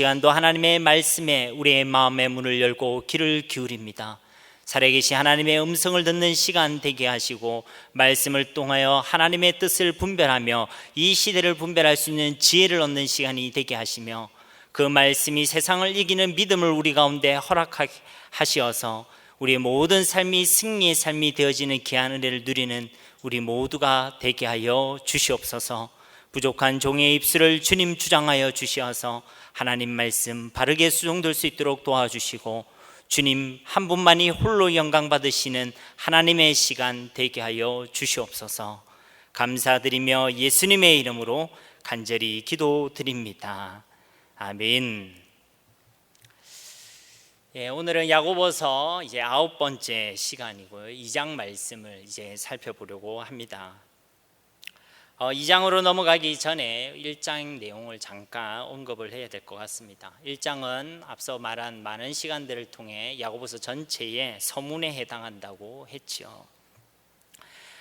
시간도 하나님의 말씀에 우리의 마음의 문을 열고 귀를 기울입니다. 살아계신 하나님의 음성을 듣는 시간 되게 하시고, 말씀을 통하여 하나님의 뜻을 분별하며 이 시대를 분별할 수 있는 지혜를 얻는 시간이 되게 하시며, 그 말씀이 세상을 이기는 믿음을 우리 가운데 허락하시어서 우리의 모든 삶이 승리의 삶이 되어지는 귀한 은혜를 누리는 우리 모두가 되게 하여 주시옵소서. 부족한 종의 입술을 주님 주장하여 주시어서 하나님 말씀 바르게 수종될 수 있도록 도와주시고, 주님 한 분만이 홀로 영광 받으시는 하나님의 시간 되게 하여 주시옵소서. 감사드리며 예수님의 이름으로 간절히 기도드립니다. 아멘. 오늘은 야고보서 이제 9번째 시간이고요. 2장 말씀을 이제 살펴보려고 합니다. 2장으로 넘어가기 전에 1장 내용을 잠깐 언급을 해야 될 것 같습니다. 1장은 앞서 말한 많은 시간들을 통해 야고보서 전체의 서문에 해당한다고 했죠.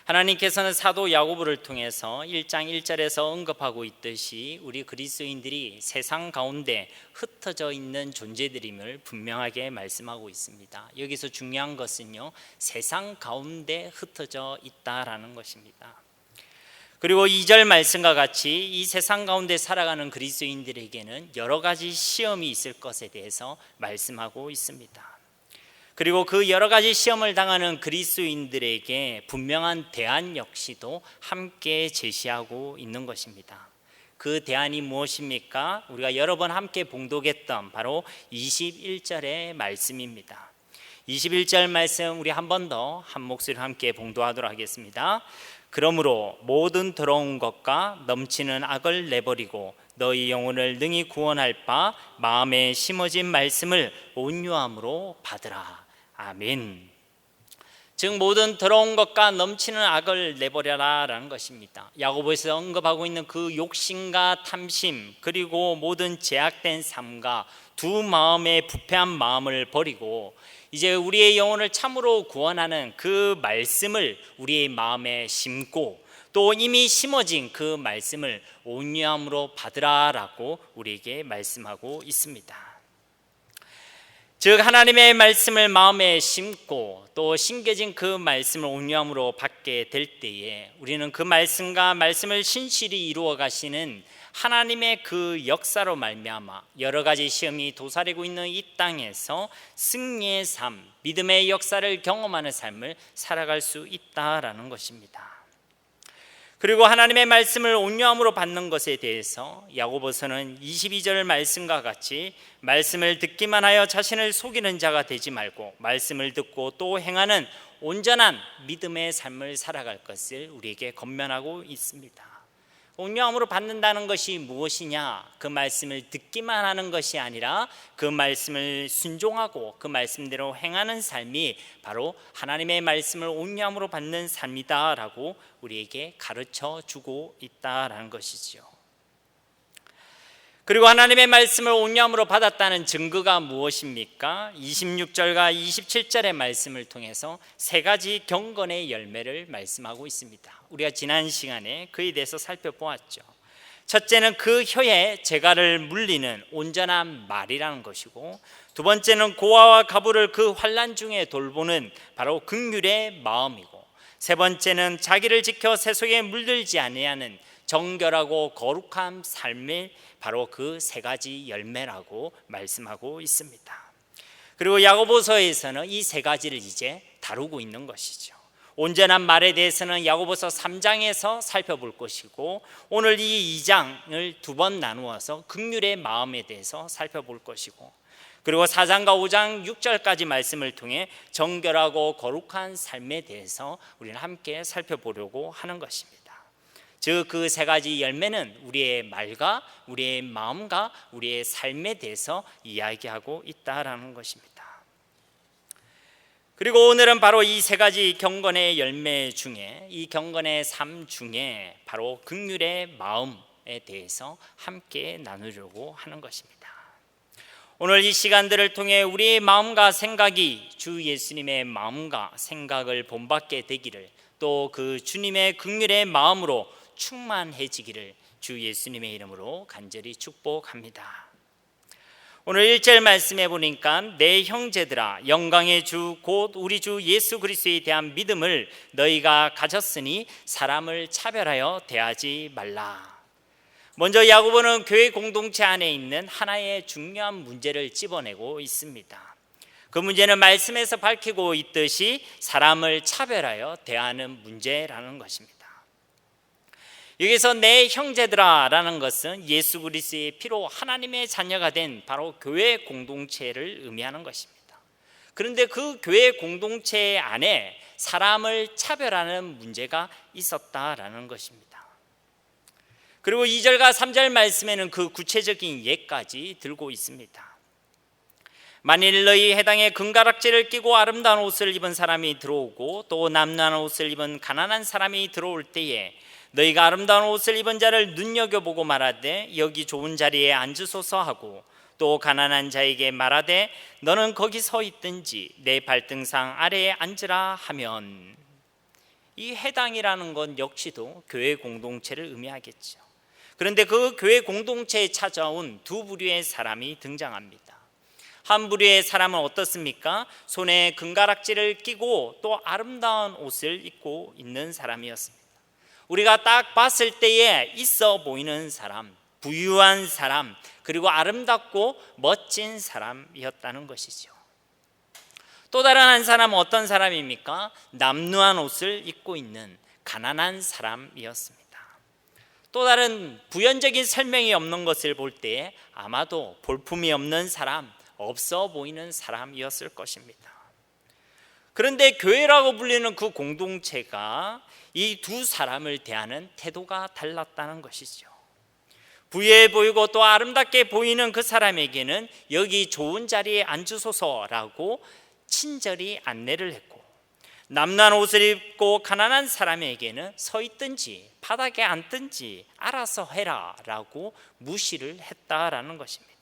하나님께서는 사도 야고보를 통해서 1장 1절에서 언급하고 있듯이 우리 그리스도인들이 세상 가운데 흩어져 있는 존재들임을 분명하게 말씀하고 있습니다. 여기서 중요한 것은요, 세상 가운데 흩어져 있다라는 것입니다. 그리고 2절 말씀과 같이 이 세상 가운데 살아가는 그리스도인들에게는 여러 가지 시험이 있을 것에 대해서 말씀하고 있습니다. 그리고 그 여러 가지 시험을 당하는 그리스도인들에게 분명한 대안 역시도 함께 제시하고 있는 것입니다. 그 대안이 무엇입니까? 우리가 여러 번 함께 봉독했던 바로 21절의 말씀입니다. 21절 말씀 우리 한 번 더 한 목소리로 함께 봉독하도록 하겠습니다. 그러므로 모든 더러운 것과 넘치는 악을 내버리고 너희 영혼을 능히 구원할 바 마음에 심어진 말씀을 온유함으로 받으라. 아멘. 즉 모든 더러운 것과 넘치는 악을 내버려라 라는 것입니다. 야고보에서 언급하고 있는 그 욕심과 탐심, 그리고 모든 제약된 삶과 두 마음의 부패한 마음을 버리고 이제 우리의 영혼을 참으로 구원하는 그 말씀을 우리의 마음에 심고, 또 이미 심어진 그 말씀을 온유함으로 받으라라고 우리에게 말씀하고 있습니다. 즉 하나님의 말씀을 마음에 심고 또 심겨진 그 말씀을 온유함으로 받게 될 때에 우리는 그 말씀과 말씀을 신실히 이루어 가시는 하나님의 그 역사로 말미암아 여러 가지 시험이 도사리고 있는 이 땅에서 승리의 삶, 믿음의 역사를 경험하는 삶을 살아갈 수 있다라는 것입니다. 그리고 하나님의 말씀을 온유함으로 받는 것에 대해서 야고보서는 22절 말씀과 같이 말씀을 듣기만 하여 자신을 속이는 자가 되지 말고 말씀을 듣고 또 행하는 온전한 믿음의 삶을 살아갈 것을 우리에게 권면하고 있습니다. 온유함으로 받는다는 것이 무엇이냐? 그 말씀을 듣기만 하는 것이 아니라 그 말씀을 순종하고 그 말씀대로 행하는 삶이 바로 하나님의 말씀을 온유함으로 받는 삶이다라고 우리에게 가르쳐 주고 있다라는 것이죠. 그리고 하나님의 말씀을 온유함으로 받았다는 증거가 무엇입니까? 26절과 27절의 말씀을 통해서 세 가지 경건의 열매를 말씀하고 있습니다. 우리가 지난 시간에 그에 대해서 살펴보았죠. 첫째는 그 혀에 재갈을 물리는 온전한 말이라는 것이고, 두 번째는 고아와 가부를 그 환난 중에 돌보는 바로 긍휼의 마음이고, 세 번째는 자기를 지켜 세속에 물들지 아니하는 정결하고 거룩한 삶의 바로 그 세 가지 열매라고 말씀하고 있습니다. 그리고 야고보서에서는 이 세 가지를 이제 다루고 있는 것이죠. 온전한 말에 대해서는 야고보서 3장에서 살펴볼 것이고, 오늘 이 2장을 두 번 나누어서 긍휼의 마음에 대해서 살펴볼 것이고, 그리고 4장과 5장 6절까지 말씀을 통해 정결하고 거룩한 삶에 대해서 우리는 함께 살펴보려고 하는 것입니다. 즉 그 세 가지 열매는 우리의 말과 우리의 마음과 우리의 삶에 대해서 이야기하고 있다라는 것입니다. 그리고 오늘은 바로 이 세 가지 경건의 열매 중에, 이 경건의 삶 중에 바로 긍휼의 마음에 대해서 함께 나누려고 하는 것입니다. 오늘 이 시간들을 통해 우리의 마음과 생각이 주 예수님의 마음과 생각을 본받게 되기를, 또 그 주님의 긍휼의 마음으로 충만해지기를 주 예수님의 이름으로 간절히 축복합니다. 오늘 1절 말씀해 보니까 내 형제들아 영광의 주 곧 우리 주 예수 그리스도에 대한 믿음을 너희가 가졌으니 사람을 차별하여 대하지 말라. 먼저 야고보는 교회 공동체 안에 있는 하나의 중요한 문제를 찝어내고 있습니다. 그 문제는 말씀에서 밝히고 있듯이 사람을 차별하여 대하는 문제라는 것입니다. 여기서 내 형제들아 라는 것은 예수 그리스도의 피로 하나님의 자녀가 된 바로 교회 공동체를 의미하는 것입니다. 그런데 그 교회 공동체 안에 사람을 차별하는 문제가 있었다라는 것입니다. 그리고 2절과 3절 말씀에는 그 구체적인 예까지 들고 있습니다. 만일 너희 해당에 금가락지를 끼고 아름다운 옷을 입은 사람이 들어오고 또 남루한 옷을 입은 가난한 사람이 들어올 때에 너희가 아름다운 옷을 입은 자를 눈여겨보고 말하되 여기 좋은 자리에 앉으소서 하고 또 가난한 자에게 말하되 너는 거기 서 있든지 내 발등상 아래에 앉으라 하면, 이 해당이라는 건 역시도 교회 공동체를 의미하겠죠. 그런데 그 교회 공동체에 찾아온 두 부류의 사람이 등장합니다. 한 부류의 사람은 어떻습니까? 손에 금가락지를 끼고 또 아름다운 옷을 입고 있는 사람이었습니다. 우리가 딱 봤을 때에 있어 보이는 사람, 부유한 사람, 그리고 아름답고 멋진 사람이었다는 것이죠. 또 다른 한 사람은 어떤 사람입니까? 남루한 옷을 입고 있는 가난한 사람이었습니다. 또 다른 부연적인 설명이 없는 것을 볼 때 아마도 볼품이 없는 사람, 없어 보이는 사람이었을 것입니다. 그런데 교회라고 불리는 그 공동체가 이 두 사람을 대하는 태도가 달랐다는 것이죠. 부유해 보이고 또 아름답게 보이는 그 사람에게는 여기 좋은 자리에 앉으소서라고 친절히 안내를 했고, 남루한 옷을 입고 가난한 사람에게는 서 있든지 바닥에 앉든지 알아서 해라 라고 무시를 했다라는 것입니다.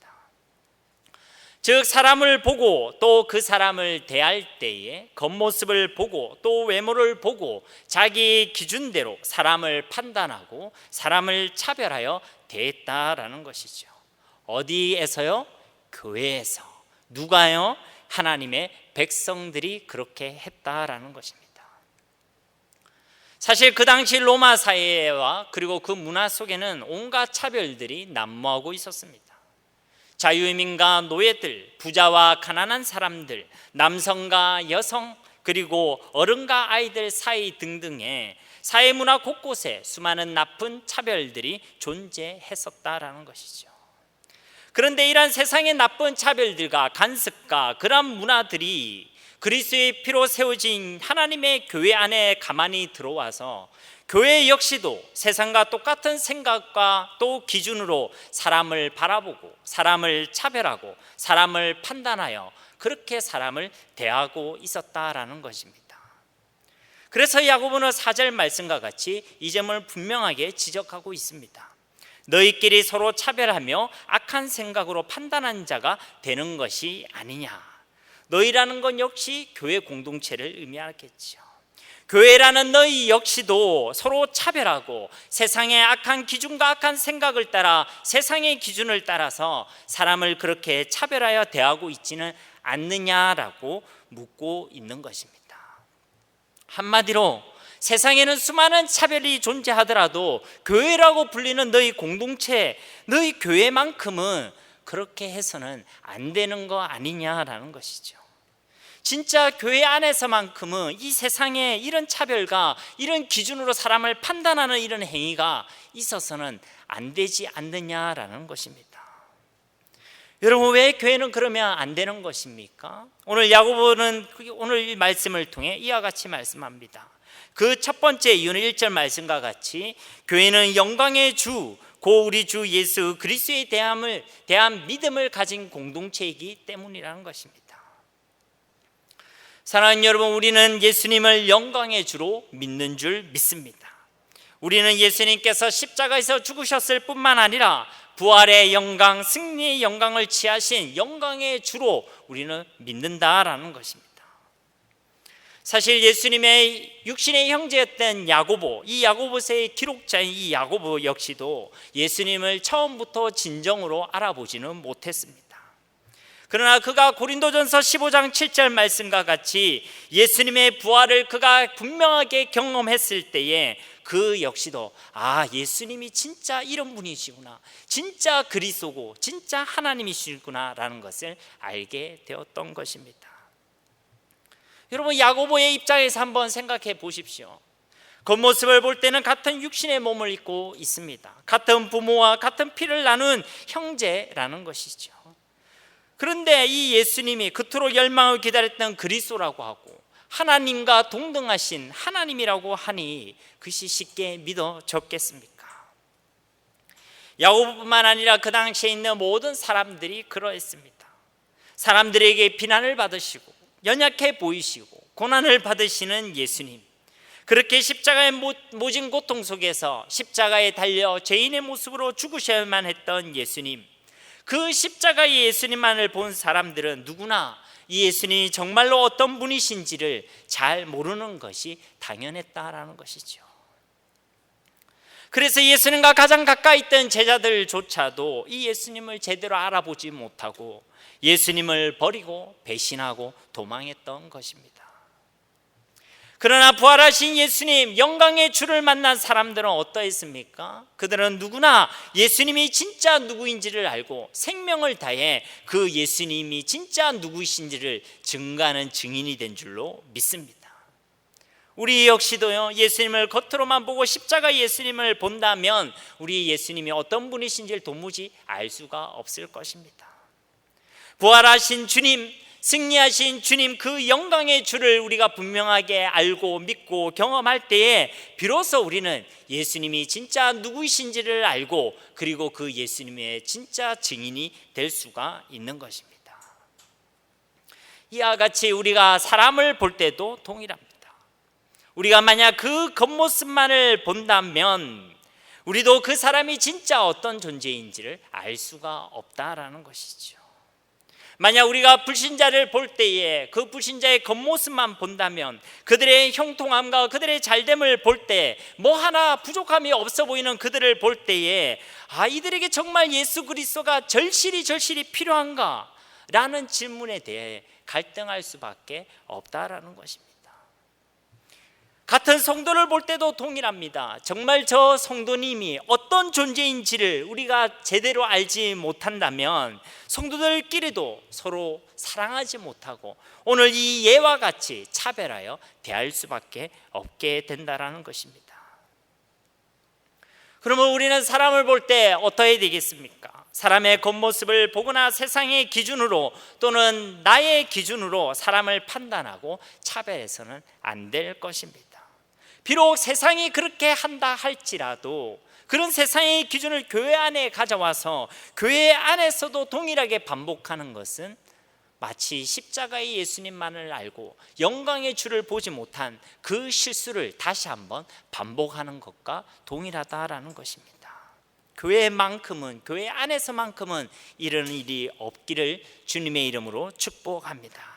즉 사람을 보고 또 그 사람을 대할 때에 겉모습을 보고 또 외모를 보고 자기 기준대로 사람을 판단하고 사람을 차별하여 대했다라는 것이죠. 어디에서요? 교회에서. 누가요? 하나님의 백성들이 그렇게 했다라는 것입니다. 사실 그 당시 로마 사회와 그리고 그 문화 속에는 온갖 차별들이 난무하고 있었습니다. 자유인민과 노예들, 부자와 가난한 사람들, 남성과 여성, 그리고 어른과 아이들 사이 등등의 사회문화 곳곳에 수많은 나쁜 차별들이 존재했었다라는 것이죠. 그런데 이러한 세상의 나쁜 차별들과 간섭과 그런 문화들이 그리스도의 피로 세워진 하나님의 교회 안에 가만히 들어와서 교회 역시도 세상과 똑같은 생각과 또 기준으로 사람을 바라보고 사람을 차별하고 사람을 판단하여 그렇게 사람을 대하고 있었다라는 것입니다. 그래서 야고보는 4절 말씀과 같이 이 점을 분명하게 지적하고 있습니다. 너희끼리 서로 차별하며 악한 생각으로 판단한 자가 되는 것이 아니냐. 너희라는 건 역시 교회 공동체를 의미하겠죠. 교회라는 너희 역시도 서로 차별하고 세상의 악한 기준과 악한 생각을 따라 세상의 기준을 따라서 사람을 그렇게 차별하여 대하고 있지는 않느냐라고 묻고 있는 것입니다. 한마디로 세상에는 수많은 차별이 존재하더라도 교회라고 불리는 너희 공동체, 너희 교회만큼은 그렇게 해서는 안 되는 거 아니냐라는 것이죠. 진짜 교회 안에서만큼은 이 세상에 이런 차별과 이런 기준으로 사람을 판단하는 이런 행위가 있어서는 안 되지 않느냐라는 것입니다. 여러분, 왜 교회는 그러면 안 되는 것입니까? 오늘 야고보는 오늘 이 말씀을 통해 이와 같이 말씀합니다. 그 첫 번째 이유는 1절 말씀과 같이 교회는 영광의 주 고 우리 주 예수 그리스도에 대한 믿음을 가진 공동체이기 때문이라는 것입니다. 사랑하는 여러분, 우리는 예수님을 영광의 주로 믿는 줄 믿습니다. 우리는 예수님께서 십자가에서 죽으셨을 뿐만 아니라 부활의 영광, 승리의 영광을 취하신 영광의 주로 우리는 믿는다라는 것입니다. 사실 예수님의 육신의 형제였던 야고보, 이 야고보서의 기록자인 이 야고보 역시도 예수님을 처음부터 진정으로 알아보지는 못했습니다. 그러나 그가 고린도전서 15장 7절 말씀과 같이 예수님의 부활을 그가 분명하게 경험했을 때에 그 역시도 예수님이 진짜 이런 분이시구나, 진짜 그리스도고 진짜 하나님이시구나 라는 것을 알게 되었던 것입니다. 여러분, 야고보의 입장에서 한번 생각해 보십시오. 겉모습을 볼 때는 같은 육신의 몸을 입고 있습니다. 같은 부모와 같은 피를 나눈 형제라는 것이죠. 그런데 이 예수님이 그토록 열망을 기다렸던 그리스도라고 하고 하나님과 동등하신 하나님이라고 하니 그것이 쉽게 믿어졌겠습니까? 야고보뿐만 아니라 그 당시에 있는 모든 사람들이 그러했습니다. 사람들에게 비난을 받으시고 연약해 보이시고 고난을 받으시는 예수님, 그렇게 십자가의 모진 고통 속에서 십자가에 달려 죄인의 모습으로 죽으셔야만 했던 예수님, 그 십자가의 예수님만을 본 사람들은 누구나 이 예수님이 정말로 어떤 분이신지를 잘 모르는 것이 당연했다라는 것이죠. 그래서 예수님과 가장 가까이 있던 제자들조차도 이 예수님을 제대로 알아보지 못하고 예수님을 버리고 배신하고 도망했던 것입니다. 그러나 부활하신 예수님, 영광의 주를 만난 사람들은 어떠했습니까? 그들은 누구나 예수님이 진짜 누구인지를 알고 생명을 다해 그 예수님이 진짜 누구이신지를 증거하는 증인이 된 줄로 믿습니다. 우리 역시도요, 예수님을 겉으로만 보고 십자가 예수님을 본다면 우리 예수님이 어떤 분이신지를 도무지 알 수가 없을 것입니다. 부활하신 주님, 승리하신 주님, 그 영광의 주를 우리가 분명하게 알고 믿고 경험할 때에 비로소 우리는 예수님이 진짜 누구이신지를 알고 그리고 그 예수님의 진짜 증인이 될 수가 있는 것입니다. 이와 같이 우리가 사람을 볼 때도 동일합니다. 우리가 만약 그 겉모습만을 본다면 우리도 그 사람이 진짜 어떤 존재인지를 알 수가 없다라는 것이죠. 만약 우리가 불신자를 볼 때에 그 불신자의 겉모습만 본다면 그들의 형통함과 그들의 잘됨을 볼 때 뭐 하나 부족함이 없어 보이는 그들을 볼 때에 이들에게 정말 예수 그리스도가 절실히 필요한가? 라는 질문에 대해 갈등할 수밖에 없다라는 것입니다. 같은 성도를 볼 때도 동일합니다. 정말 저 성도님이 어떤 존재인지를 우리가 제대로 알지 못한다면 성도들끼리도 서로 사랑하지 못하고 오늘 이 예와 같이 차별하여 대할 수밖에 없게 된다는 것입니다. 그러면 우리는 사람을 볼 때 어떠해야 되겠습니까? 사람의 겉모습을 보거나 세상의 기준으로 또는 나의 기준으로 사람을 판단하고 차별해서는 안 될 것입니다. 비록 세상이 그렇게 한다 할지라도 그런 세상의 기준을 교회 안에 가져와서 교회 안에서도 동일하게 반복하는 것은 마치 십자가의 예수님만을 알고 영광의 주를 보지 못한 그 실수를 다시 한번 반복하는 것과 동일하다라는 것입니다. 교회만큼은, 교회 안에서만큼은 이런 일이 없기를 주님의 이름으로 축복합니다.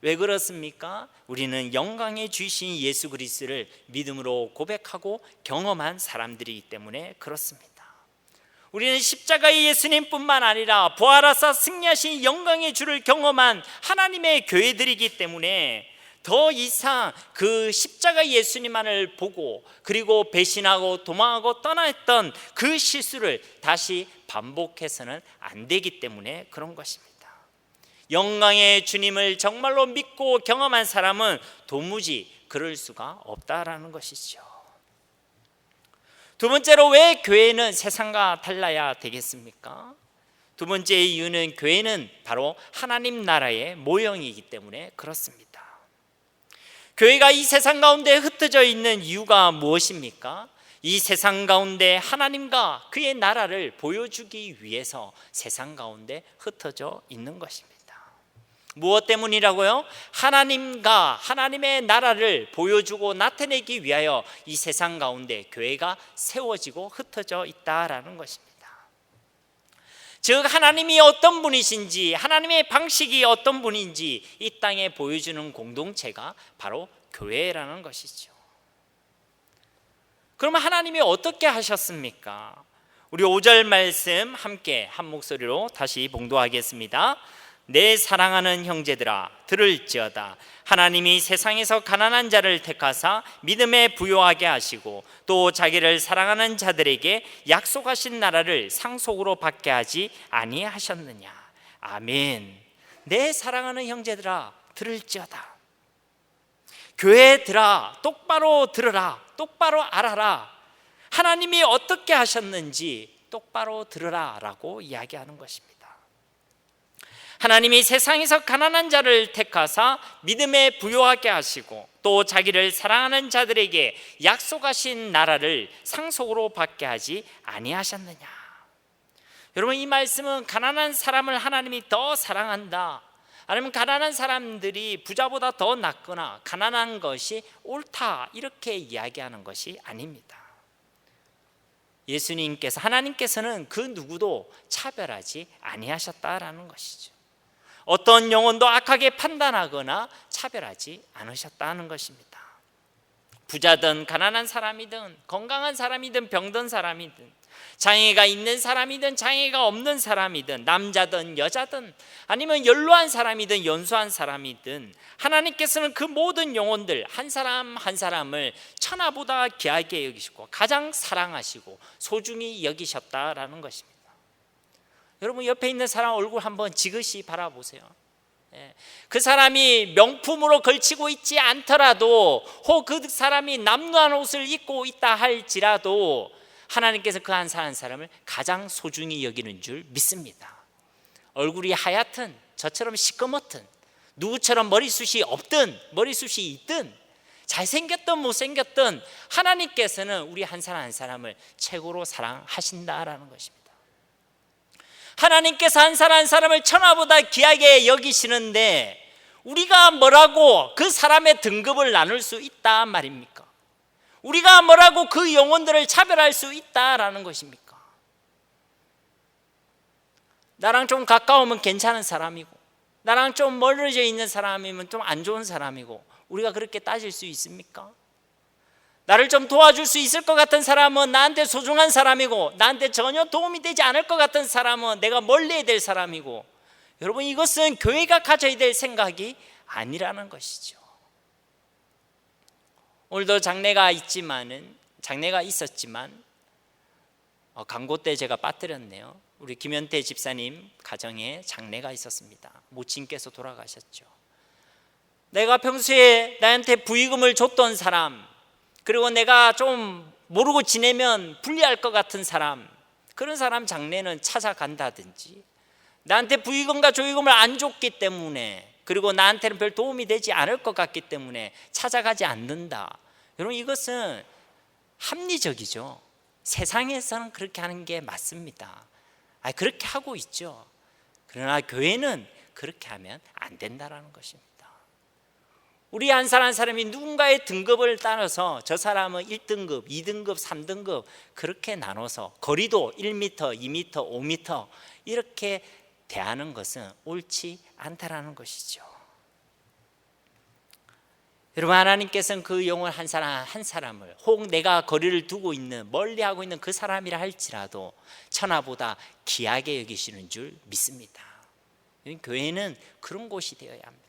왜 그렇습니까? 우리는 영광의 주이신 예수 그리스도를 믿음으로 고백하고 경험한 사람들이기 때문에 그렇습니다. 우리는 십자가의 예수님뿐만 아니라 부활하사 승리하신 영광의 주를 경험한 하나님의 교회들이기 때문에 더 이상 그 십자가 예수님만을 보고 그리고 배신하고 도망하고 떠났던 그 실수를 다시 반복해서는 안 되기 때문에 그런 것입니다. 영광의 주님을 정말로 믿고 경험한 사람은 도무지 그럴 수가 없다라는 것이죠. 두 번째로 왜 교회는 세상과 달라야 되겠습니까? 두 번째 이유는 교회는 바로 하나님 나라의 모형이기 때문에 그렇습니다. 교회가 이 세상 가운데 흩어져 있는 이유가 무엇입니까? 이 세상 가운데 하나님과 그의 나라를 보여주기 위해서 세상 가운데 흩어져 있는 것입니다. 무엇 때문이라고요? 하나님과 하나님의 나라를 보여주고 나타내기 위하여 이 세상 가운데 교회가 세워지고 흩어져 있다라는 것입니다. 즉 하나님이 어떤 분이신지, 하나님의 방식이 어떤 분인지 이 땅에 보여주는 공동체가 바로 교회라는 것이죠. 그러면 하나님이 어떻게 하셨습니까? 우리 5절 말씀 함께 한 목소리로 다시 봉독하겠습니다. 내 사랑하는 형제들아 들을지어다. 하나님이 세상에서 가난한 자를 택하사 믿음에 부요하게 하시고 또 자기를 사랑하는 자들에게 약속하신 나라를 상속으로 받게 하지 아니하셨느냐. 아멘. 내 사랑하는 형제들아 들을지어다. 교회들아 똑바로 들으라. 똑바로 알아라. 하나님이 어떻게 하셨는지 똑바로 들으라 라고 이야기하는 것입니다. 하나님이 세상에서 가난한 자를 택하사 믿음에 부요하게 하시고 또 자기를 사랑하는 자들에게 약속하신 나라를 상속으로 받게 하지 아니하셨느냐. 여러분, 이 말씀은 가난한 사람을 하나님이 더 사랑한다, 아니면 가난한 사람들이 부자보다 더 낫거나 가난한 것이 옳다, 이렇게 이야기하는 것이 아닙니다. 예수님께서, 하나님께서는 그 누구도 차별하지 아니하셨다라는 것이죠. 어떤 영혼도 악하게 판단하거나 차별하지 않으셨다는 것입니다. 부자든 가난한 사람이든 건강한 사람이든 병든 사람이든 장애가 있는 사람이든 장애가 없는 사람이든 남자든 여자든 아니면 연로한 사람이든 연소한 사람이든 하나님께서는 그 모든 영혼들 한 사람 한 사람을 천하보다 귀하게 여기시고 가장 사랑하시고 소중히 여기셨다라는 것입니다. 여러분, 옆에 있는 사람 얼굴 한번 지그시 바라보세요. 그 사람이 명품으로 걸치고 있지 않더라도 혹 그 사람이 남루한 옷을 입고 있다 할지라도 하나님께서 그 한 사람을 가장 소중히 여기는 줄 믿습니다. 얼굴이 하얗든 저처럼 시꺼멓든 누구처럼 머리숱이 없든 머리숱이 있든 잘생겼든 못생겼든 하나님께서는 우리 한 사람 한 사람을 최고로 사랑하신다라는 것입니다. 하나님께서 한 사람 한 사람을 천하보다 귀하게 여기시는데 우리가 뭐라고 그 사람의 등급을 나눌 수 있다 말입니까? 우리가 뭐라고 그 영혼들을 차별할 수 있다라는 것입니까? 나랑 좀 가까우면 괜찮은 사람이고 나랑 좀 멀어져 있는 사람이면 좀 안 좋은 사람이고 우리가 그렇게 따질 수 있습니까? 나를 좀 도와줄 수 있을 것 같은 사람은 나한테 소중한 사람이고 나한테 전혀 도움이 되지 않을 것 같은 사람은 내가 멀리해야 될 사람이고, 여러분, 이것은 교회가 가져야 될 생각이 아니라는 것이죠. 오늘도 장례가 있었지만 광고 때 제가 빠뜨렸네요. 우리 김현태 집사님 가정에 장례가 있었습니다. 모친께서 돌아가셨죠. 내가 평소에 나한테 부의금을 줬던 사람, 그리고 내가 좀 모르고 지내면 불리할 것 같은 사람, 그런 사람 장례는 찾아간다든지, 나한테 부의금과 조의금을 안 줬기 때문에 그리고 나한테는 별 도움이 되지 않을 것 같기 때문에 찾아가지 않는다. 여러분, 이것은 합리적이죠. 세상에서는 그렇게 하는 게 맞습니다. 그렇게 하고 있죠. 그러나 교회는 그렇게 하면 안 된다라는 것입니다. 우리 한 사람 한 사람이 누군가의 등급을 따라서 저 사람은 1등급, 2등급, 3등급 그렇게 나눠서 거리도 1m, 2m, 5m 이렇게 대하는 것은 옳지 않다라는 것이죠. 여러분, 하나님께서는 그 영혼 한 사람 한 사람을 혹 내가 거리를 두고 있는 멀리하고 있는 그 사람이라 할지라도 천하보다 귀하게 여기시는 줄 믿습니다. 교회는 그런 곳이 되어야 합니다.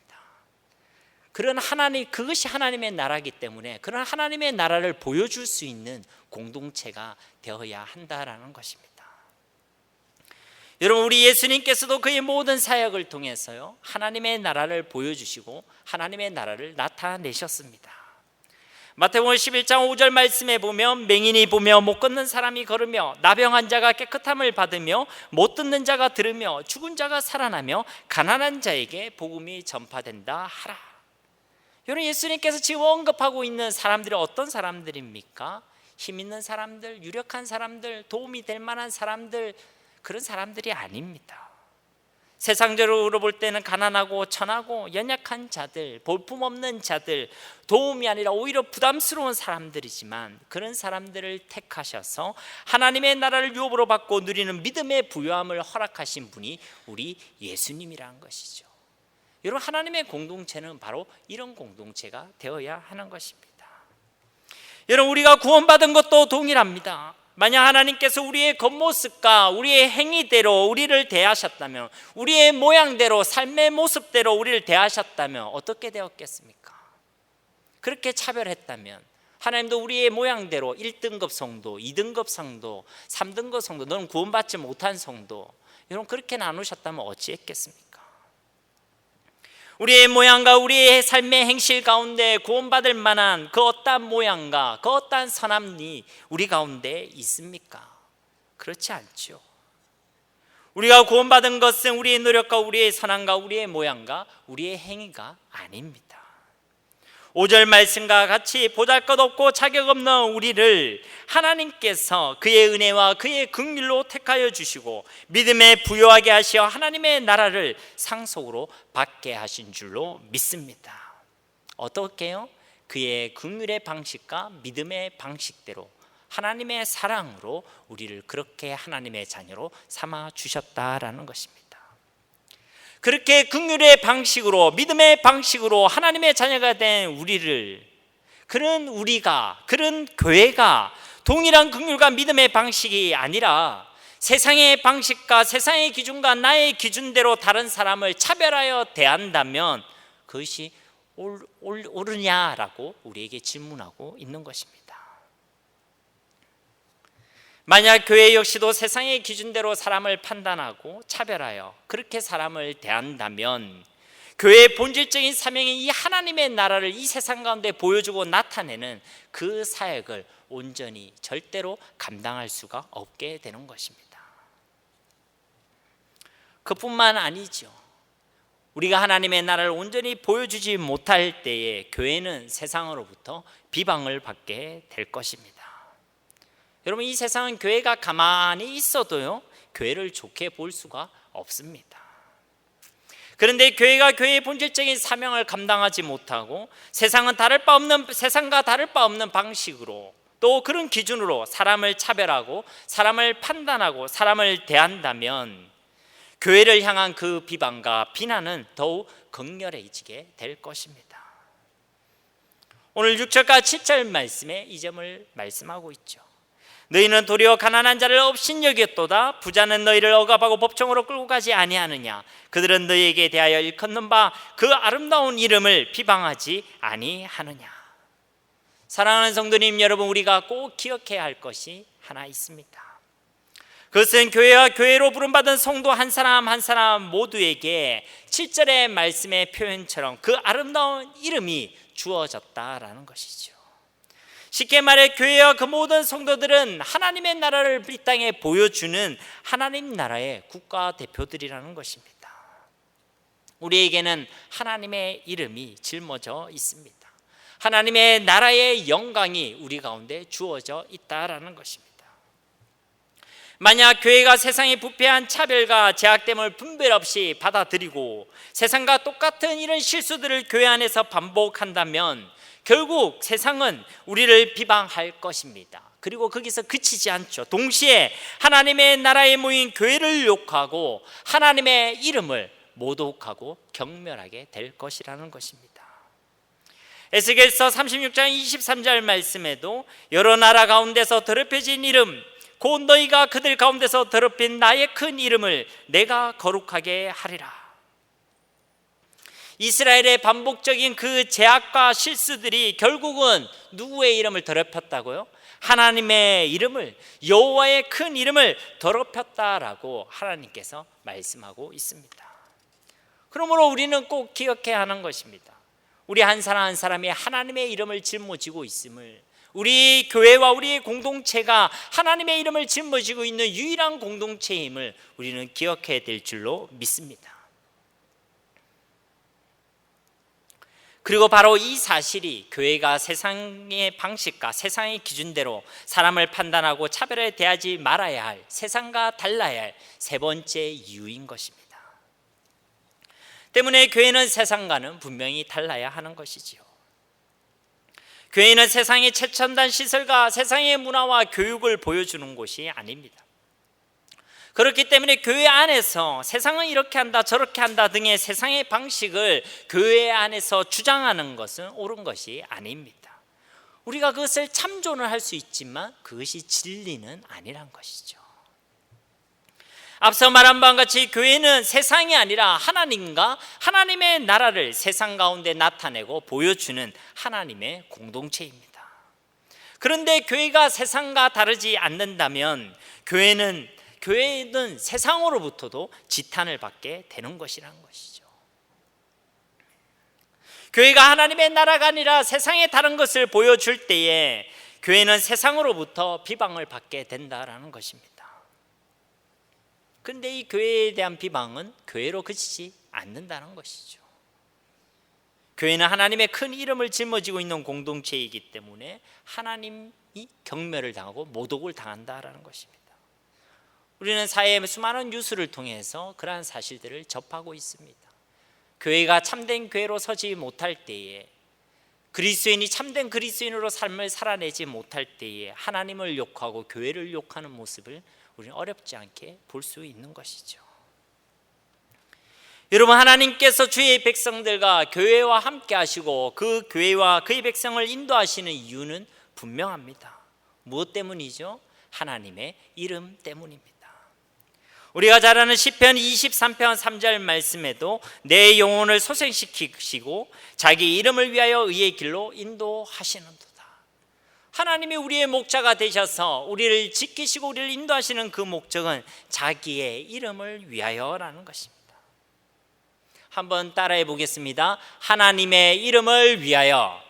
그런 하나님, 그것이 하나님의 나라이기 때문에 그런 하나님의 나라를 보여줄 수 있는 공동체가 되어야 한다라는 것입니다. 여러분, 우리 예수님께서도 그의 모든 사역을 통해서요 하나님의 나라를 보여주시고 하나님의 나라를 나타내셨습니다. 마태복음 11장 5절 말씀에 보면 맹인이 보며 못 걷는 사람이 걸으며 나병한 자가 깨끗함을 받으며 못 듣는 자가 들으며 죽은 자가 살아나며 가난한 자에게 복음이 전파된다 하라. 여러분, 예수님께서 지금 언급하고 있는 사람들이 어떤 사람들입니까? 힘 있는 사람들, 유력한 사람들, 도움이 될 만한 사람들, 그런 사람들이 아닙니다. 세상적으로 볼 때는 가난하고 천하고 연약한 자들, 볼품없는 자들, 도움이 아니라 오히려 부담스러운 사람들이지만 그런 사람들을 택하셔서 하나님의 나라를 유업으로 받고 누리는 믿음의 부요함을 허락하신 분이 우리 예수님이라는 것이죠. 여러분, 하나님의 공동체는 바로 이런 공동체가 되어야 하는 것입니다. 여러분, 우리가 구원받은 것도 동일합니다. 만약 하나님께서 우리의 겉모습과 우리의 행위대로 우리를 대하셨다면, 우리의 모양대로 삶의 모습대로 우리를 대하셨다면 어떻게 되었겠습니까? 그렇게 차별했다면 하나님도 우리의 모양대로 1등급 성도, 2등급 성도, 3등급 성도, 너는 구원받지 못한 성도, 여러분 그렇게 나누셨다면 어찌했겠습니까? 우리의 모양과 우리의 삶의 행실 가운데 구원받을 만한 그 어떠한 모양과 그 어떠한 선함이 우리 가운데 있습니까? 그렇지 않죠. 우리가 구원받은 것은 우리의 노력과 우리의 선함과 우리의 모양과 우리의 행위가 아닙니다. 5절 말씀과 같이 보잘것없고 자격 없는 우리를 하나님께서 그의 은혜와 그의 긍휼로 택하여 주시고 믿음에 부요하게 하시어 하나님의 나라를 상속으로 받게 하신 줄로 믿습니다. 어떻게요? 그의 긍휼의 방식과 믿음의 방식대로 하나님의 사랑으로 우리를 그렇게 하나님의 자녀로 삼아 주셨다라는 것입니다. 그렇게 긍휼의 방식으로 믿음의 방식으로 하나님의 자녀가 된 우리를, 그런 우리가, 그런 교회가 동일한 긍휼과 믿음의 방식이 아니라 세상의 방식과 세상의 기준과 나의 기준대로 다른 사람을 차별하여 대한다면 그것이 옳으냐라고 우리에게 질문하고 있는 것입니다. 만약 교회 역시도 세상의 기준대로 사람을 판단하고 차별하여 그렇게 사람을 대한다면 교회의 본질적인 사명이 이 하나님의 나라를 이 세상 가운데 보여주고 나타내는 그 사역을 온전히 절대로 감당할 수가 없게 되는 것입니다. 그뿐만 아니죠. 우리가 하나님의 나라를 온전히 보여주지 못할 때에 교회는 세상으로부터 비방을 받게 될 것입니다. 여러분, 이 세상은 교회가 가만히 있어도요 교회를 좋게 볼 수가 없습니다. 그런데 교회가 교회의 본질적인 사명을 감당하지 못하고 세상과 다를 바 없는 방식으로 또 그런 기준으로 사람을 차별하고 사람을 판단하고 사람을 대한다면 교회를 향한 그 비방과 비난은 더욱 격렬해지게 될 것입니다. 오늘 6절과 7절 말씀에 이 점을 말씀하고 있죠. 너희는 도리어 가난한 자를 업신여겼도다. 부자는 너희를 억압하고 법정으로 끌고 가지 아니하느냐. 그들은 너희에게 대하여 일컫는 바 그 아름다운 이름을 비방하지 아니하느냐. 사랑하는 성도님 여러분, 우리가 꼭 기억해야 할 것이 하나 있습니다. 그것은 교회와 교회로 부름받은 성도 한 사람 한 사람 모두에게 7절의 말씀의 표현처럼 그 아름다운 이름이 주어졌다라는 것이죠. 쉽게 말해 교회와 그 모든 성도들은 하나님의 나라를 이 땅에 보여주는 하나님 나라의 국가대표들이라는 것입니다. 우리에게는 하나님의 이름이 짊어져 있습니다. 하나님의 나라의 영광이 우리 가운데 주어져 있다라는 것입니다. 만약 교회가 세상의 부패한 차별과 제약됨을 분별 없이 받아들이고 세상과 똑같은 이런 실수들을 교회 안에서 반복한다면 결국 세상은 우리를 비방할 것입니다. 그리고 거기서 그치지 않죠. 동시에 하나님의 나라에 모인 교회를 욕하고 하나님의 이름을 모독하고 경멸하게 될 것이라는 것입니다. 에스겔서 36장 23절 말씀에도 여러 나라 가운데서 더럽혀진 이름 곧 너희가 그들 가운데서 더럽힌 나의 큰 이름을 내가 거룩하게 하리라. 이스라엘의 반복적인 그 제약과 실수들이 결국은 누구의 이름을 더럽혔다고요? 하나님의 이름을, 여호와의 큰 이름을 더럽혔다라고 하나님께서 말씀하고 있습니다. 그러므로 우리는 꼭 기억해야 하는 것입니다. 우리 한 사람 한 사람이 하나님의 이름을 짊어지고 있음을, 우리 교회와 우리 공동체가 하나님의 이름을 짊어지고 있는 유일한 공동체임을 우리는 기억해야 될 줄로 믿습니다. 그리고 바로 이 사실이 교회가 세상의 방식과 세상의 기준대로 사람을 판단하고 차별에 대하지 말아야 할, 세상과 달라야 할 세 번째 이유인 것입니다. 때문에 교회는 세상과는 분명히 달라야 하는 것이지요. 교회는 세상의 최첨단 시설과 세상의 문화와 교육을 보여주는 곳이 아닙니다. 그렇기 때문에 교회 안에서 세상은 이렇게 한다 저렇게 한다 등의 세상의 방식을 교회 안에서 주장하는 것은 옳은 것이 아닙니다. 우리가 그것을 참존을 할 수 있지만 그것이 진리는 아니란 것이죠. 앞서 말한 바와 같이 교회는 세상이 아니라 하나님과 하나님의 나라를 세상 가운데 나타내고 보여주는 하나님의 공동체입니다. 그런데 교회가 세상과 다르지 않는다면 교회는 세상으로부터도 지탄을 받게 되는 것이라는 것이죠. 교회가 하나님의 나라가 아니라 세상의 다른 것을 보여줄 때에 교회는 세상으로부터 비방을 받게 된다라는 것입니다. 그런데 이 교회에 대한 비방은 교회로 그치지 않는다는 것이죠. 교회는 하나님의 큰 이름을 짊어지고 있는 공동체이기 때문에 하나님이 경멸을 당하고 모독을 당한다라는 것입니다. 우리는 사회의 수많은 뉴스를 통해서 그러한 사실들을 접하고 있습니다. 교회가 참된 교회로 서지 못할 때에, 그리스도인이 참된 그리스도인으로 삶을 살아내지 못할 때에 하나님을 욕하고 교회를 욕하는 모습을 우리는 어렵지 않게 볼 수 있는 것이죠. 여러분, 하나님께서 주의 백성들과 교회와 함께 하시고 그 교회와 그의 백성을 인도하시는 이유는 분명합니다. 무엇 때문이죠? 하나님의 이름 때문입니다. 우리가 잘 아는 시편 23편 3절 말씀에도 내 영혼을 소생시키시고 자기 이름을 위하여 의의 길로 인도하시는도다. 하나님이 우리의 목자가 되셔서 우리를 지키시고 우리를 인도하시는 그 목적은 자기의 이름을 위하여라는 것입니다. 한번 따라해 보겠습니다. 하나님의 이름을 위하여.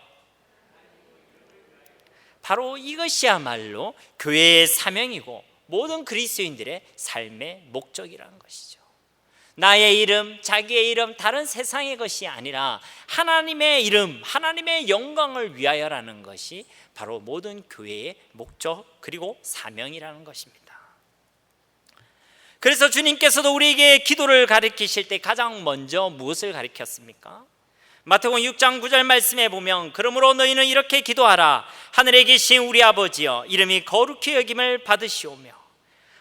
바로 이것이야말로 교회의 사명이고 모든 그리스도인들의 삶의 목적이라는 것이죠. 나의 이름, 자기의 이름, 다른 세상의 것이 아니라 하나님의 이름, 하나님의 영광을 위하여라는 것이 바로 모든 교회의 목적 그리고 사명이라는 것입니다. 그래서 주님께서도 우리에게 기도를 가르치실 때 가장 먼저 무엇을 가르쳤습니까? 마태복음 6장 9절 말씀에 보면 그러므로 너희는 이렇게 기도하라. 하늘에 계신 우리 아버지여, 이름이 거룩히 여김을 받으시오며.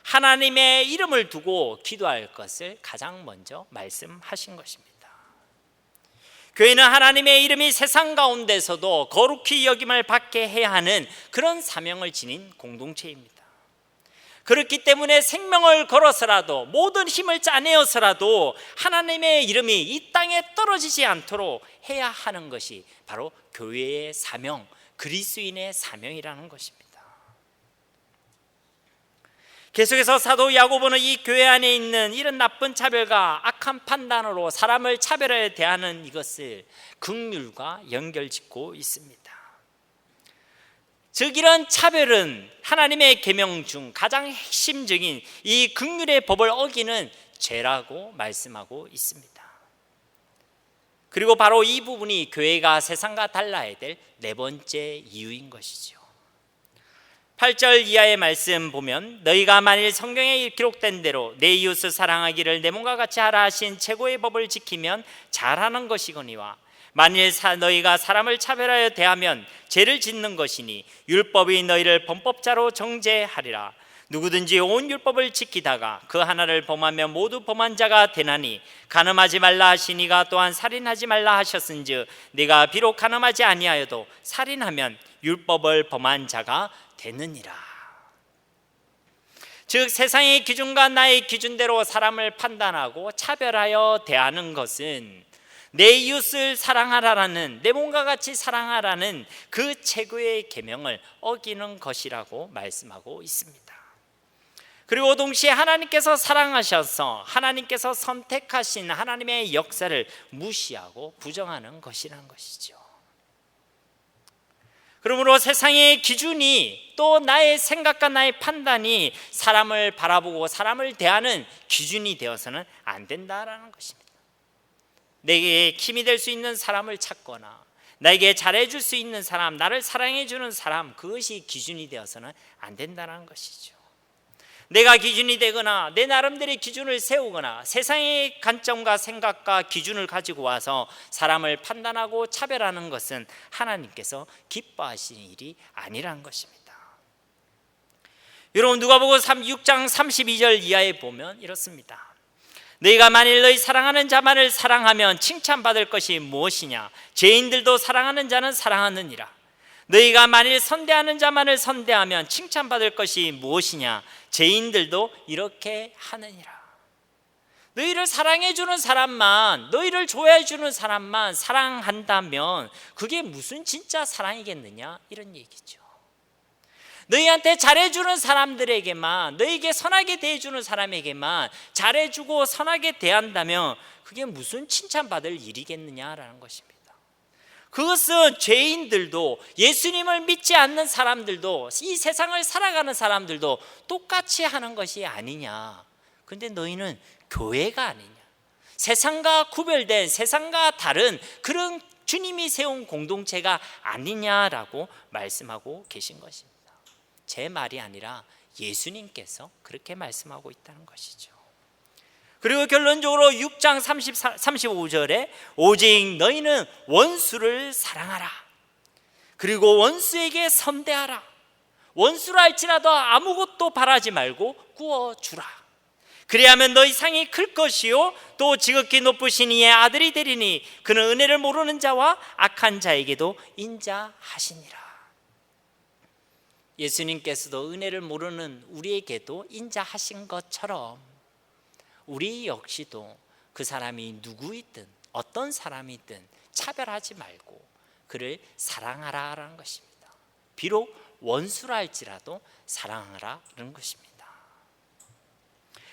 하나님의 이름을 두고 기도할 것을 가장 먼저 말씀하신 것입니다. 교회는 하나님의 이름이 세상 가운데서도 거룩히 여김을 받게 해야 하는 그런 사명을 지닌 공동체입니다. 그렇기 때문에 생명을 걸어서라도 모든 힘을 짜내어서라도 하나님의 이름이 이 땅에 떨어지지 않도록 해야 하는 것이 바로 교회의 사명, 그리스도인의 사명이라는 것입니다. 계속해서 사도 야고보는 이 교회 안에 있는 이런 나쁜 차별과 악한 판단으로 사람을 차별해 대하는 이것을 긍휼과 연결짓고 있습니다. 즉 이런 차별은 하나님의 계명 중 가장 핵심적인 이 긍휼의 법을 어기는 죄라고 말씀하고 있습니다. 그리고 바로 이 부분이 교회가 세상과 달라야 될 네 번째 이유인 것이죠. 8절 이하의 말씀 보면 너희가 만일 성경에 기록된 대로 내 이웃을 사랑하기를 내 몸과 같이 하라 하신 최고의 법을 지키면 잘하는 것이거니와 만일 너희가 사람을 차별하여 대하면 죄를 짓는 것이니 율법이 너희를 범법자로 정죄하리라. 누구든지 온 율법을 지키다가 그 하나를 범하면 모두 범한 자가 되나니 간음하지 말라 하시니가 또한 살인하지 말라 하셨은즉 네가 비록 간음하지 아니하여도 살인하면 율법을 범한 자가 되느니라. 즉 세상의 기준과 나의 기준대로 사람을 판단하고 차별하여 대하는 것은 내 이웃을 사랑하라는, 내 몸과 같이 사랑하라는 그 최고의 계명을 어기는 것이라고 말씀하고 있습니다. 그리고 동시에 하나님께서 사랑하셔서 하나님께서 선택하신 하나님의 역사를 무시하고 부정하는 것이라는 것이죠. 그러므로 세상의 기준이 또 나의 생각과 나의 판단이 사람을 바라보고 사람을 대하는 기준이 되어서는 안 된다라는 것입니다. 내게 힘이 될 수 있는 사람을 찾거나 나에게 잘해줄 수 있는 사람, 나를 사랑해주는 사람, 그것이 기준이 되어서는 안 된다는 것이죠. 내가 기준이 되거나 내 나름대로의 기준을 세우거나 세상의 관점과 생각과 기준을 가지고 와서 사람을 판단하고 차별하는 것은 하나님께서 기뻐하시는 일이 아니라는 것입니다. 여러분, 누가복음 6장 32절 이하에 보면 이렇습니다. 너희가 만일 너희 사랑하는 자만을 사랑하면 칭찬받을 것이 무엇이냐? 죄인들도 사랑하는 자는 사랑하느니라. 너희가 만일 선대하는 자만을 선대하면 칭찬받을 것이 무엇이냐? 죄인들도 이렇게 하느니라. 너희를 사랑해주는 사람만, 너희를 좋아해주는 사람만 사랑한다면 그게 무슨 진짜 사랑이겠느냐? 이런 얘기죠. 너희한테 잘해주는 사람들에게만, 너희에게 선하게 대해주는 사람에게만 잘해주고 선하게 대한다면 그게 무슨 칭찬받을 일이겠느냐라는 것입니다. 그것은 죄인들도, 예수님을 믿지 않는 사람들도, 이 세상을 살아가는 사람들도 똑같이 하는 것이 아니냐. 그런데 너희는 교회가 아니냐, 세상과 구별된, 세상과 다른 그런 주님이 세운 공동체가 아니냐라고 말씀하고 계신 것입니다. 제 말이 아니라 예수님께서 그렇게 말씀하고 있다는 것이죠. 그리고 결론적으로 6장 35절에 오직 너희는 원수를 사랑하라, 그리고 원수에게 선대하라. 원수라 할지라도 아무것도 바라지 말고 구워주라. 그리하면 너희 상이 클 것이요 또 지극히 높으신 이의 아들이 되리니 그는 은혜를 모르는 자와 악한 자에게도 인자하시니라. 예수님께서도 은혜를 모르는 우리에게도 인자하신 것처럼 우리 역시도 그 사람이 누구이든 어떤 사람이든 차별하지 말고 그를 사랑하라라는 것입니다. 비록 원수라 할지라도 사랑하라는 것입니다.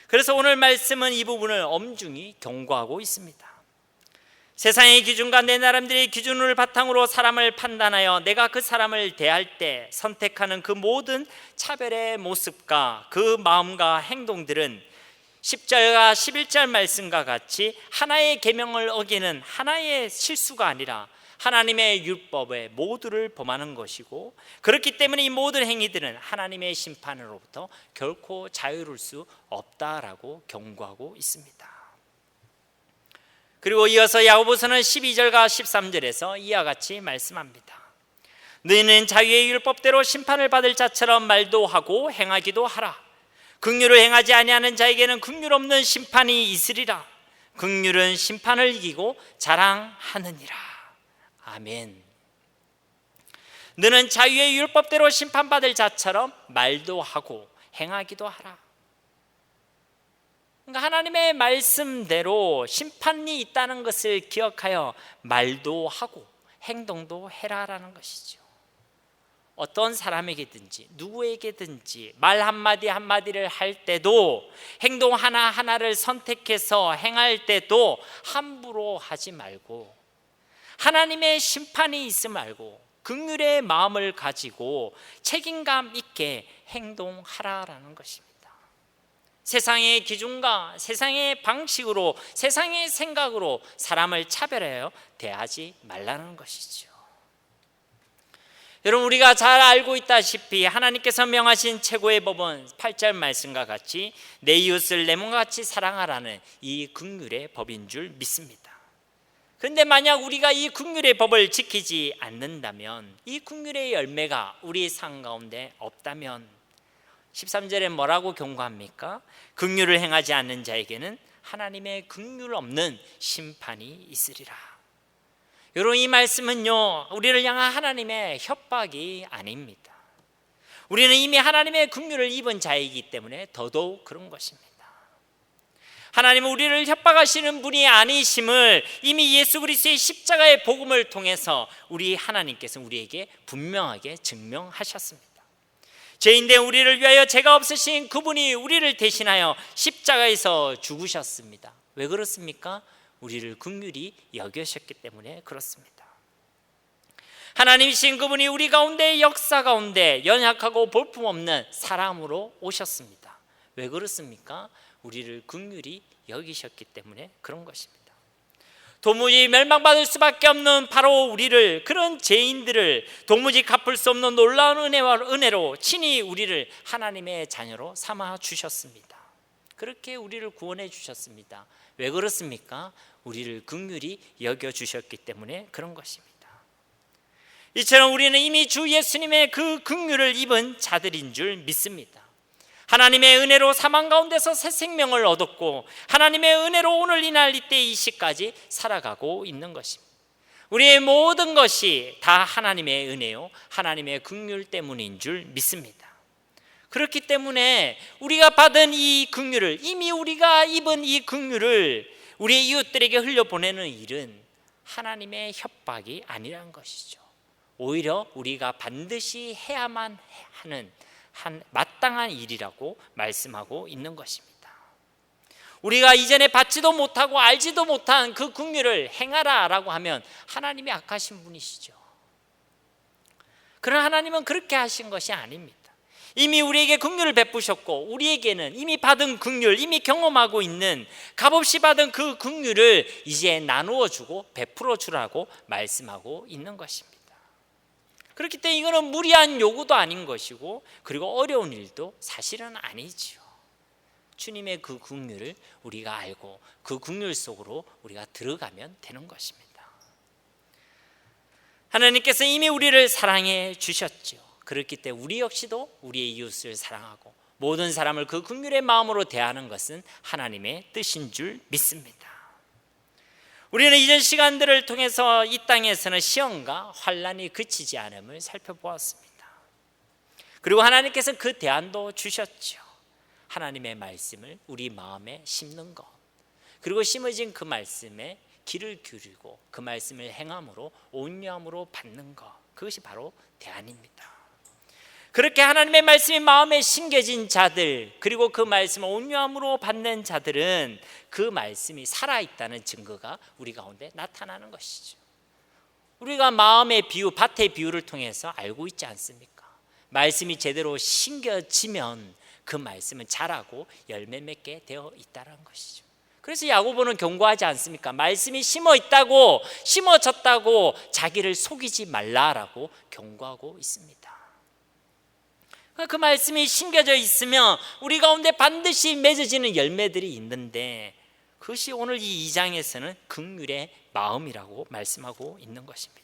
그래서 오늘 말씀은 이 부분을 엄중히 경고하고 있습니다. 세상의 기준과 내 나름대로의 기준을 바탕으로 사람을 판단하여 내가 그 사람을 대할 때 선택하는 그 모든 차별의 모습과 그 마음과 행동들은 10절과 11절 말씀과 같이 하나의 계명을 어기는 하나의 실수가 아니라 하나님의 율법의 모두를 범하는 것이고, 그렇기 때문에 이 모든 행위들은 하나님의 심판으로부터 결코 자유로울 수 없다라고 경고하고 있습니다. 그리고 이어서 야고보서는 12절과 13절에서 이와 같이 말씀합니다. 너희는 자유의 율법대로 심판을 받을 자처럼 말도 하고 행하기도 하라. 긍휼을 행하지 아니하는 자에게는 긍휼 없는 심판이 있으리라. 긍휼은 심판을 이기고 자랑하느니라. 아멘. 너는 자유의 율법대로 심판받을 자처럼 말도 하고 행하기도 하라. 그러니까 하나님의 말씀대로 심판이 있다는 것을 기억하여 말도 하고 행동도 해라라는 것이죠. 어떤 사람에게든지 누구에게든지 말 한마디 한마디를 할 때도, 행동 하나하나를 선택해서 행할 때도 함부로 하지 말고 하나님의 심판이 있음 알고 긍휼의 마음을 가지고 책임감 있게 행동하라라는 것입니다. 세상의 기준과 세상의 방식으로, 세상의 생각으로 사람을 차별하여 대하지 말라는 것이죠. 여러분, 우리가 잘 알고 있다시피 하나님께서 명하신 최고의 법은 8절 말씀과 같이 내 이웃을 내 몸과 같이 사랑하라는 이 긍휼의 법인 줄 믿습니다. 그런데 만약 우리가 이 긍휼의 법을 지키지 않는다면, 이 긍휼의 열매가 우리 삶 가운데 없다면 13절에 뭐라고 경고합니까? 긍휼을 행하지 않는 자에게는 하나님의 긍휼 없는 심판이 있으리라. 여러분, 이 말씀은요, 우리를 향한 하나님의 협박이 아닙니다. 우리는 이미 하나님의 긍휼을 입은 자이기 때문에 더더욱 그런 것입니다. 하나님은 우리를 협박하시는 분이 아니심을 이미 예수 그리스도의 십자가의 복음을 통해서 우리 하나님께서 우리에게 분명하게 증명하셨습니다. 죄인된 우리를 위하여 죄가 없으신 그분이 우리를 대신하여 십자가에서 죽으셨습니다. 왜 그렇습니까? 우리를 긍휼히 여기셨기 때문에 그렇습니다. 하나님이신 그분이 우리 가운데, 역사 가운데 연약하고 볼품없는 사람으로 오셨습니다. 왜 그렇습니까? 우리를 긍휼히 여기셨기 때문에 그런 것입니다. 도무지 멸망받을 수밖에 없는 바로 우리를, 그런 죄인들을 도무지 갚을 수 없는 놀라운 은혜로 친히 우리를 하나님의 자녀로 삼아 주셨습니다. 그렇게 우리를 구원해 주셨습니다. 왜 그렇습니까? 우리를 긍휼히 여겨 주셨기 때문에 그런 것입니다. 이처럼 우리는 이미 주 예수님의 그 긍휼을 입은 자들인 줄 믿습니다. 하나님의 은혜로 사망 가운데서 새 생명을 얻었고, 하나님의 은혜로 오늘 이날 이때 이 시까지 살아가고 있는 것입니다. 우리의 모든 것이 다 하나님의 은혜요, 하나님의 긍휼 때문인 줄 믿습니다. 그렇기 때문에 우리가 받은 이 긍휼을, 이미 우리가 입은 이 긍휼을 우리의 이웃들에게 흘려보내는 일은 하나님의 협박이 아니라는 것이죠. 오히려 우리가 반드시 해야만 하는 마땅한 일이라고 말씀하고 있는 것입니다. 우리가 이전에 받지도 못하고 알지도 못한 그 긍휼을 행하라라고 하면 하나님이 악하신 분이시죠. 그러나 하나님은 그렇게 하신 것이 아닙니다. 이미 우리에게 긍휼을 베푸셨고, 우리에게는 이미 받은 긍휼, 이미 경험하고 있는 값없이 받은 그 긍휼을 이제 나누어 주고 베풀어 주라고 말씀하고 있는 것입니다. 그렇기 때문에 이거는 무리한 요구도 아닌 것이고, 그리고 어려운 일도 사실은 아니지요. 주님의 그 긍휼을 우리가 알고 그 긍휼 속으로 우리가 들어가면 되는 것입니다. 하나님께서 이미 우리를 사랑해 주셨죠. 그렇기 때문에 우리 역시도 우리의 이웃을 사랑하고 모든 사람을 그 긍휼의 마음으로 대하는 것은 하나님의 뜻인 줄 믿습니다. 우리는 이전 시간들을 통해서 이 땅에서는 시험과 환난이 그치지 않음을 살펴보았습니다. 그리고 하나님께서 그 대안도 주셨죠. 하나님의 말씀을 우리 마음에 심는 것, 그리고 심어진 그 말씀에 귀를 기울이고 그 말씀을 행함으로 온유함으로 받는 것, 그것이 바로 대안입니다. 그렇게 하나님의 말씀이 마음에 심겨진 자들, 그리고 그 말씀을 온유함으로 받는 자들은 그 말씀이 살아있다는 증거가 우리 가운데 나타나는 것이죠. 우리가 마음의 비유, 밭의 비유를 통해서 알고 있지 않습니까? 말씀이 제대로 심겨지면 그 말씀은 자라고 열매 맺게 되어 있다는 것이죠. 그래서 야고보는 경고하지 않습니까? 말씀이 심어 있다고, 심어졌다고 자기를 속이지 말라라고 경고하고 있습니다. 그 말씀이 심겨져 있으면 우리 가운데 반드시 맺어지는 열매들이 있는데, 그것이 오늘 이 2장에서는 긍휼의 마음이라고 말씀하고 있는 것입니다.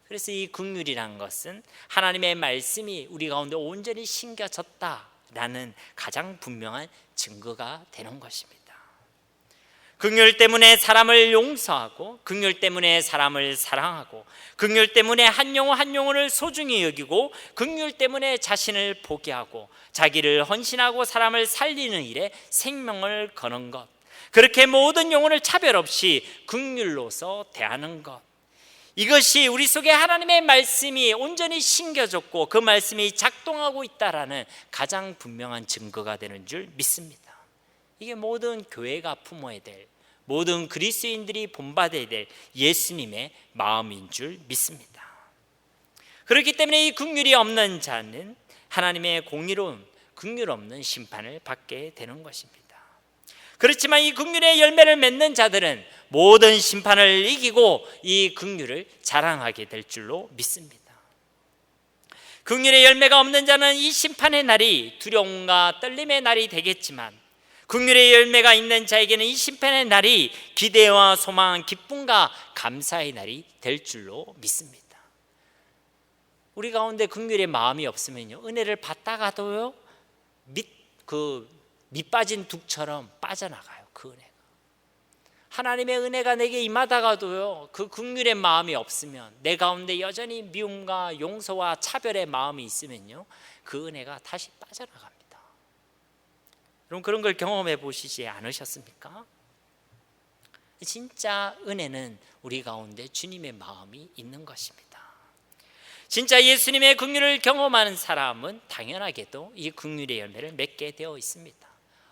그래서 이 긍휼이란 것은 하나님의 말씀이 우리 가운데 온전히 심겨졌다라는 가장 분명한 증거가 되는 것입니다. 긍휼 때문에 사람을 용서하고, 긍휼 때문에 사람을 사랑하고, 긍휼 때문에 한 영혼 한 영혼을 소중히 여기고, 긍휼 때문에 자신을 포기하고 자기를 헌신하고 사람을 살리는 일에 생명을 거는 것, 그렇게 모든 영혼을 차별 없이 긍휼로서 대하는 것, 이것이 우리 속에 하나님의 말씀이 온전히 심겨졌고 그 말씀이 작동하고 있다라는 가장 분명한 증거가 되는 줄 믿습니다. 이게 모든 교회가 품어야 될, 모든 그리스도인들이 본받아야 될 예수님의 마음인 줄 믿습니다. 그렇기 때문에 이 긍휼이 없는 자는 하나님의 공의로운 긍휼 없는 심판을 받게 되는 것입니다. 그렇지만 이 긍휼의 열매를 맺는 자들은 모든 심판을 이기고 이 긍휼을 자랑하게 될 줄로 믿습니다. 긍휼의 열매가 없는 자는 이 심판의 날이 두려움과 떨림의 날이 되겠지만, 긍휼의 열매가 있는 자에게는 이 심판의 날이 기대와 소망, 기쁨과 감사의 날이 될 줄로 믿습니다. 우리 가운데 긍휼의 마음이 없으면요, 은혜를 받다가도요 밑 빠진 둑처럼 빠져나가요. 그 은혜가, 하나님의 은혜가 내게 임하다가도요 그 긍휼의 마음이 없으면, 내 가운데 여전히 미움과 용서와 차별의 마음이 있으면요 그 은혜가 다시 빠져나갑니다. 여러분, 그런 걸 경험해 보시지 않으셨습니까? 진짜 은혜는 우리 가운데 주님의 마음이 있는 것입니다. 진짜 예수님의 긍휼을 경험하는 사람은 당연하게도 이 긍휼의 열매를 맺게 되어 있습니다.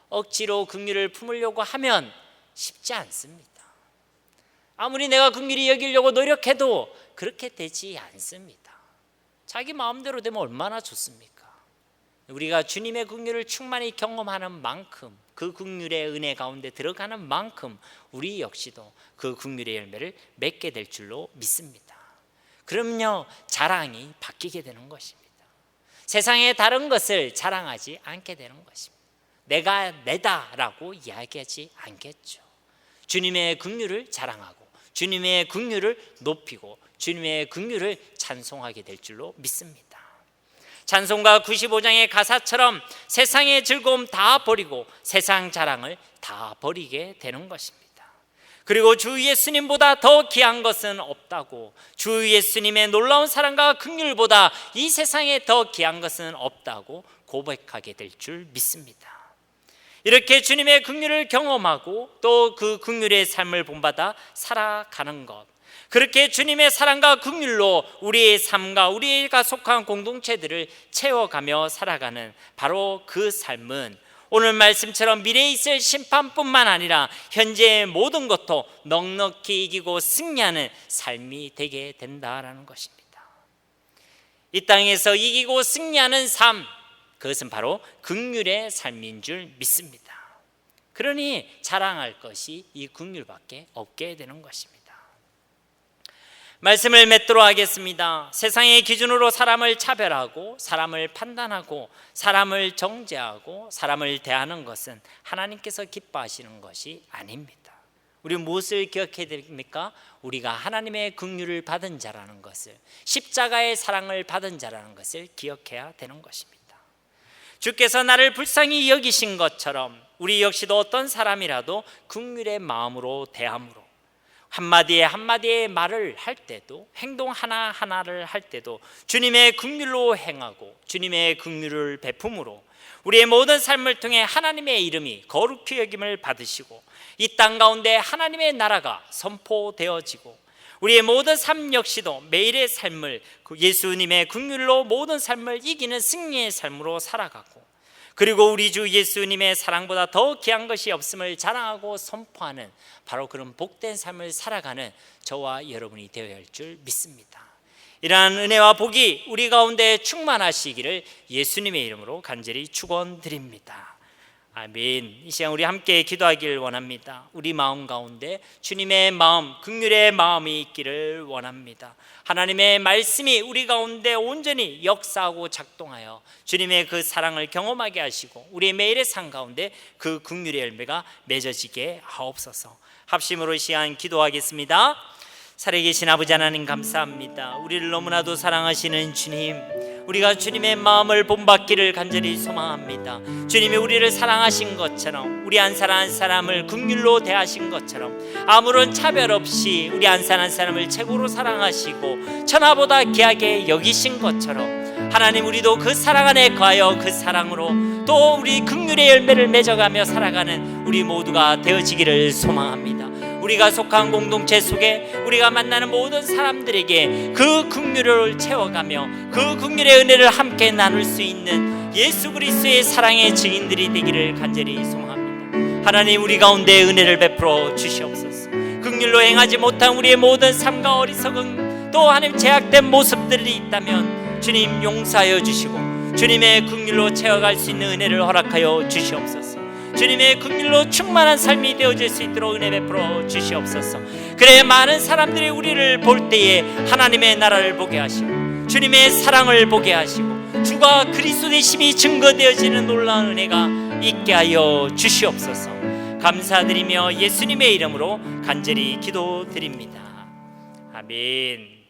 억지로 긍휼을 품으려고 하면 쉽지 않습니다. 아무리 내가 긍휼히 여기려고 노력해도 그렇게 되지 않습니다. 자기 마음대로 되면 얼마나 좋습니까? 우리가 주님의 긍휼을 충만히 경험하는 만큼, 그 긍휼의 은혜 가운데 들어가는 만큼 우리 역시도 그 긍휼의 열매를 맺게 될 줄로 믿습니다. 그럼요, 자랑이 바뀌게 되는 것입니다. 세상의 다른 것을 자랑하지 않게 되는 것입니다. 내가 내다라고 이야기하지 않겠죠. 주님의 긍휼을 자랑하고 주님의 긍휼을 높이고 주님의 긍휼을 찬송하게 될 줄로 믿습니다. 찬송가 95장의 가사처럼 세상의 즐거움 다 버리고 세상 자랑을 다 버리게 되는 것입니다. 그리고 주 예수님보다 더 귀한 것은 없다고, 주 예수님의 놀라운 사랑과 긍휼보다 이 세상에 더 귀한 것은 없다고 고백하게 될 줄 믿습니다. 이렇게 주님의 긍휼을 경험하고 또 그 긍휼의 삶을 본받아 살아가는 것, 그렇게 주님의 사랑과 긍휼로 우리의 삶과 우리가 속한 공동체들을 채워가며 살아가는 바로 그 삶은 오늘 말씀처럼 미래에 있을 심판뿐만 아니라 현재의 모든 것도 넉넉히 이기고 승리하는 삶이 되게 된다라는 것입니다. 이 땅에서 이기고 승리하는 삶, 그것은 바로 긍휼의 삶인 줄 믿습니다. 그러니 자랑할 것이 이 긍휼밖에 없게 되는 것입니다. 말씀을 맺도록 하겠습니다. 세상의 기준으로 사람을 차별하고 사람을 판단하고 사람을 정죄하고 사람을 대하는 것은 하나님께서 기뻐하시는 것이 아닙니다. 우리 무엇을 기억해야 됩니까? 우리가 하나님의 긍휼을 받은 자라는 것을, 십자가의 사랑을 받은 자라는 것을 기억해야 되는 것입니다. 주께서 나를 불쌍히 여기신 것처럼 우리 역시도 어떤 사람이라도 긍휼의 마음으로 대함으로 한마디의 말을 할 때도, 행동 하나하나를 할 때도 주님의 긍휼로 행하고 주님의 긍휼을 베품으로 우리의 모든 삶을 통해 하나님의 이름이 거룩히 여김을 받으시고 이 땅 가운데 하나님의 나라가 선포되어지고 우리의 모든 삶 역시도 매일의 삶을 예수님의 긍휼로 모든 삶을 이기는 승리의 삶으로 살아가고, 그리고 우리 주 예수님의 사랑보다 더 귀한 것이 없음을 자랑하고 선포하는 바로 그런 복된 삶을 살아가는 저와 여러분이 되어야 할 줄 믿습니다. 이러한 은혜와 복이 우리 가운데 충만하시기를 예수님의 이름으로 간절히 축원드립니다. 아멘. 이 시간 우리 함께 기도하기를 원합니다. 우리 마음 가운데 주님의 마음, 긍휼의 마음이 있기를 원합니다. 하나님의 말씀이 우리 가운데 온전히 역사하고 작동하여 주님의 그 사랑을 경험하게 하시고 우리의 매일의 삶 가운데 그 긍휼의 열매가 맺어지게 하옵소서. 합심으로 이 시간 기도하겠습니다. 살아계신 아버지 하나님 감사합니다. 우리를 너무나도 사랑하시는 주님, 우리가 주님의 마음을 본받기를 간절히 소망합니다. 주님이 우리를 사랑하신 것처럼, 우리 한 사람 한 사람을 긍휼로 대하신 것처럼, 아무런 차별 없이 우리 한 사람 한 사람을 최고로 사랑하시고 천하보다 귀하게 여기신 것처럼 하나님, 우리도 그 사랑 안에 거하여 그 사랑으로 또 우리 긍휼의 열매를 맺어가며 살아가는 우리 모두가 되어지기를 소망합니다. 우리가 속한 공동체 속에 우리가 만나는 모든 사람들에게 그 긍휼을 채워가며 그 긍휼의 은혜를 함께 나눌 수 있는 예수 그리스도의 사랑의 증인들이 되기를 간절히 소망합니다. 하나님, 우리 가운데 은혜를 베풀어 주시옵소서. 긍휼로 행하지 못한 우리의 모든 삶과 어리석은 또 하나님 제약된 모습들이 있다면 주님 용서하여 주시고 주님의 긍휼로 채워갈 수 있는 은혜를 허락하여 주시옵소서. 주님의 긍휼로 충만한 삶이 되어질 수 있도록 은혜 베풀어 주시옵소서. 그래 많은 사람들이 우리를 볼 때에 하나님의 나라를 보게 하시고 주님의 사랑을 보게 하시고 주가 그리스도 되심이 증거되어지는 놀라운 은혜가 있게 하여 주시옵소서. 감사드리며 예수님의 이름으로 간절히 기도드립니다. 아멘.